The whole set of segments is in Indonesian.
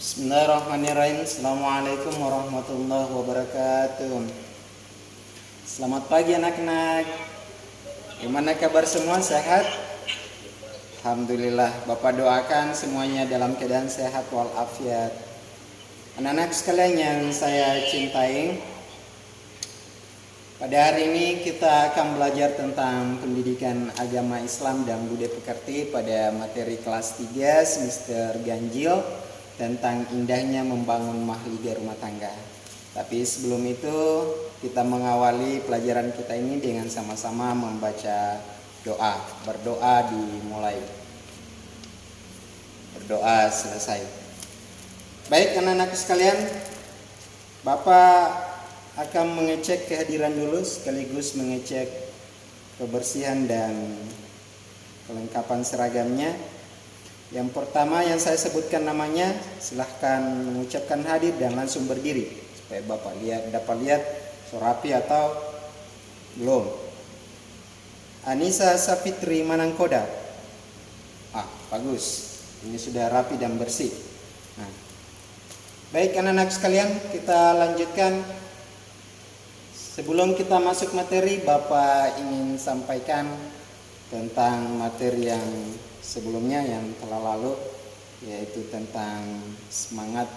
Bismillahirrahmanirrahim. Assalamualaikum warahmatullahi wabarakatuh. Selamat pagi anak-anak. Gimana kabar semua? Sehat? Alhamdulillah. Bapak doakan semuanya dalam keadaan sehat walafiat. Anak-anak sekalian yang saya cintai, pada hari ini kita akan belajar tentang pendidikan agama Islam dan budaya pekerti pada materi kelas 3 semester ganjil tentang indahnya membangun mahligai rumah tangga. Tapi sebelum itu kita mengawali pelajaran kita ini dengan sama-sama membaca doa. Berdoa dimulai, berdoa selesai. Baik anak-anak sekalian, Bapak akan mengecek kehadiran dulu sekaligus mengecek kebersihan dan kelengkapan seragamnya. Yang pertama yang saya sebutkan namanya, silahkan mengucapkan hadir dan langsung berdiri supaya Bapak dapat lihat rapi atau belum. Anissa Safitri Manangkoda. Bagus. Ini sudah rapi dan bersih. Baik anak-anak sekalian, kita lanjutkan. Sebelum kita masuk materi, Bapak ingin sampaikan tentang materi yang sebelumnya yang telah lalu, yaitu tentang semangat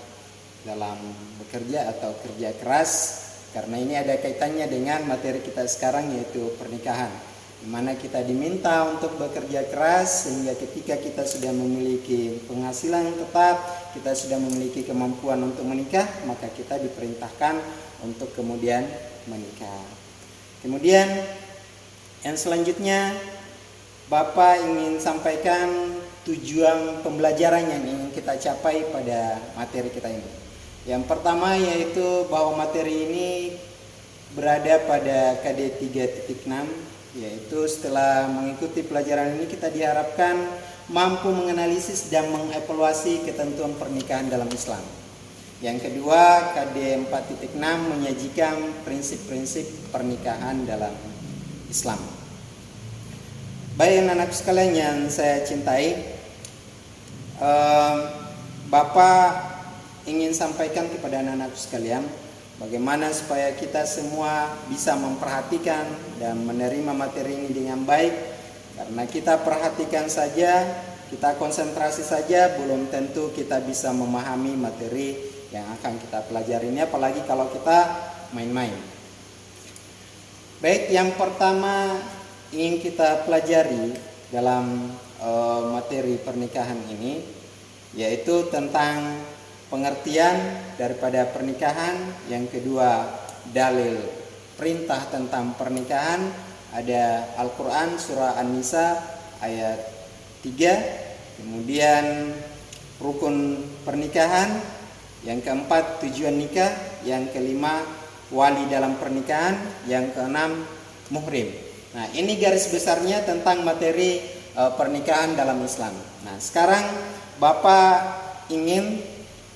dalam bekerja atau kerja keras, karena ini ada kaitannya dengan materi kita sekarang, yaitu pernikahan, di mana kita diminta untuk bekerja keras sehingga ketika kita sudah memiliki penghasilan yang tetap, kita sudah memiliki kemampuan untuk menikah, maka kita diperintahkan untuk kemudian menikah. Kemudian yang selanjutnya Bapak ingin sampaikan tujuan pembelajaran yang ingin kita capai pada materi kita ini. Yang pertama yaitu bahwa materi ini berada pada KD 3.6, yaitu setelah mengikuti pelajaran ini kita diharapkan mampu menganalisis dan mengevaluasi ketentuan pernikahan dalam Islam. Yang kedua, KD 4.6 menyajikan prinsip-prinsip pernikahan dalam Islam. Baik anak-anak sekalian yang saya cintai, Bapak ingin sampaikan kepada anak-anak sekalian bagaimana supaya kita semua bisa memperhatikan dan menerima materi ini dengan baik. Karena kita perhatikan saja, kita konsentrasi saja, belum tentu kita bisa memahami materi yang akan kita pelajari ini, apalagi kalau kita main-main. Baik, yang pertama ingin kita pelajari dalam materi pernikahan ini, yaitu tentang pengertian daripada pernikahan. Yang kedua, dalil perintah tentang pernikahan. Ada Al-Quran surah An-Nisa ayat 3. Kemudian rukun pernikahan. Yang keempat, tujuan nikah. Yang kelima, wali dalam pernikahan. Yang keenam, muhrim. Nah, ini garis besarnya tentang materi pernikahan dalam Islam. Nah, sekarang Bapak ingin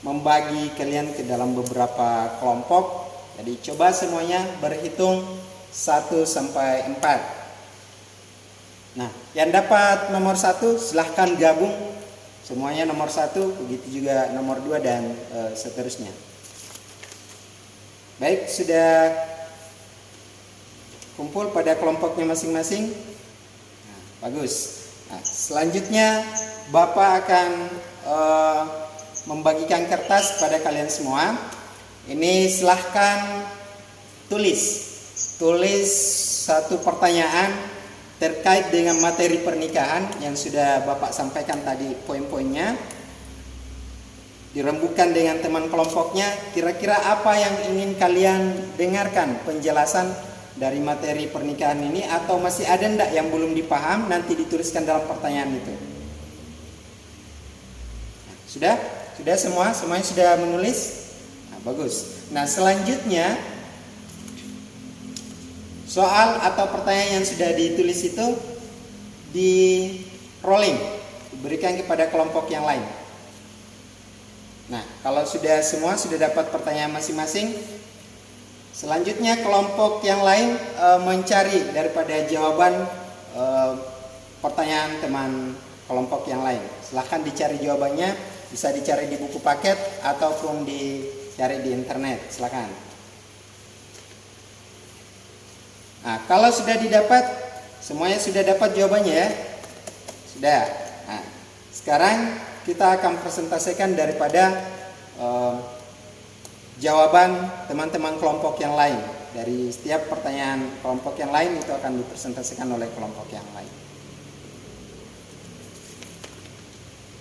membagi kalian ke dalam beberapa kelompok. Jadi coba semuanya berhitung 1 sampai 4. Nah, yang dapat nomor 1 silahkan gabung semuanya nomor 1, begitu juga nomor 2 dan seterusnya. Baik, sudah kumpul pada kelompoknya masing-masing. Bagus. Nah, selanjutnya Bapak akan membagikan kertas pada kalian semua. Ini silahkan tulis satu pertanyaan terkait dengan materi pernikahan yang sudah Bapak sampaikan tadi poin-poinnya. Dirembukan dengan teman kelompoknya, kira-kira apa yang ingin kalian dengarkan penjelasan dari materi pernikahan ini, atau masih ada enggak yang belum dipaham, nanti dituliskan dalam pertanyaan itu. Sudah semuanya sudah menulis? Nah, bagus. Nah, selanjutnya soal atau pertanyaan yang sudah ditulis itu di rolling, diberikan kepada kelompok yang lain. Nah, kalau semua sudah dapat pertanyaan masing-masing, selanjutnya kelompok yang lain mencari daripada jawaban pertanyaan teman kelompok yang lain. Silahkan dicari jawabannya bisa dicari di buku paket ataupun dicari di internet. Silakan. Nah, kalau sudah didapat, semuanya sudah dapat jawabannya ya? Sudah. Nah, sekarang kita akan presentasikan daripada jawaban teman-teman kelompok yang lain. Dari setiap pertanyaan kelompok yang lain itu akan dipresentasikan oleh kelompok yang lain.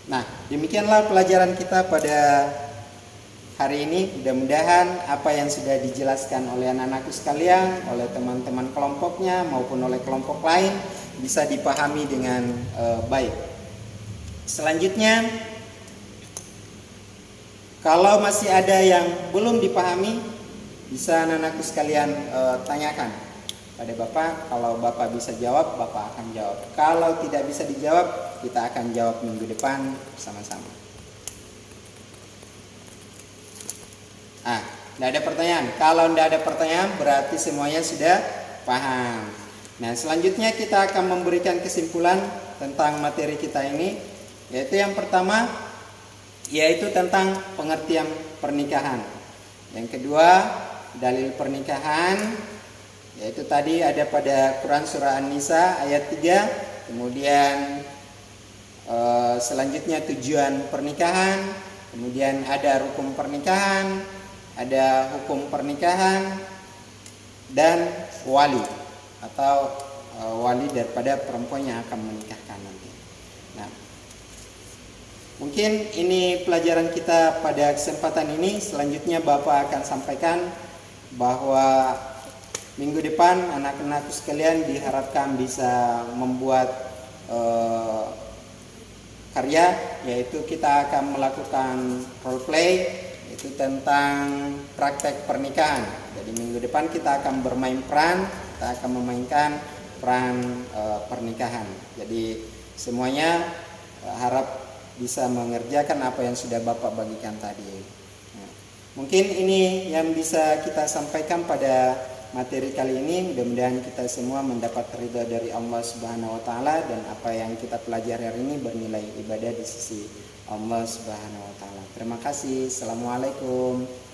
Nah, demikianlah pelajaran kita pada hari ini. Mudah-mudahan apa yang sudah dijelaskan oleh anak-anakku sekalian, oleh teman-teman kelompoknya maupun oleh kelompok lain bisa dipahami dengan baik. Selanjutnya, kalau masih ada yang belum dipahami, bisa anak-anakku sekalian tanyakan pada Bapak. Kalau Bapak bisa jawab, Bapak akan jawab. Kalau tidak bisa dijawab, kita akan jawab minggu depan bersama-sama. Tidak ada pertanyaan. Kalau tidak ada pertanyaan, berarti semuanya sudah paham. Nah, selanjutnya kita akan memberikan kesimpulan tentang materi kita ini, yaitu yang pertama, yaitu tentang pengertian pernikahan. Yang kedua, dalil pernikahan, yaitu tadi ada pada Quran surah An-Nisa ayat 3. Kemudian selanjutnya tujuan pernikahan, kemudian ada rukun pernikahan, ada hukum pernikahan, dan wali atau wali daripada perempuan yang akan menikahkan nanti. Nah, mungkin ini pelajaran kita pada kesempatan ini. Selanjutnya Bapak akan sampaikan bahwa minggu depan anak-anak sekalian diharapkan bisa membuat karya, yaitu kita akan melakukan role play, yaitu tentang praktek pernikahan. Jadi minggu depan kita akan bermain peran, kita akan memainkan peran pernikahan. Jadi semuanya harap bisa mengerjakan apa yang sudah Bapak bagikan tadi. Nah, mungkin ini yang bisa kita sampaikan pada materi kali ini. Mudah-mudahan kita semua mendapat ridha dari Allah Subhanahu wa taala, dan apa yang kita pelajari hari ini bernilai ibadah di sisi Allah Subhanahu wa taala. Terima kasih. Assalamualaikum.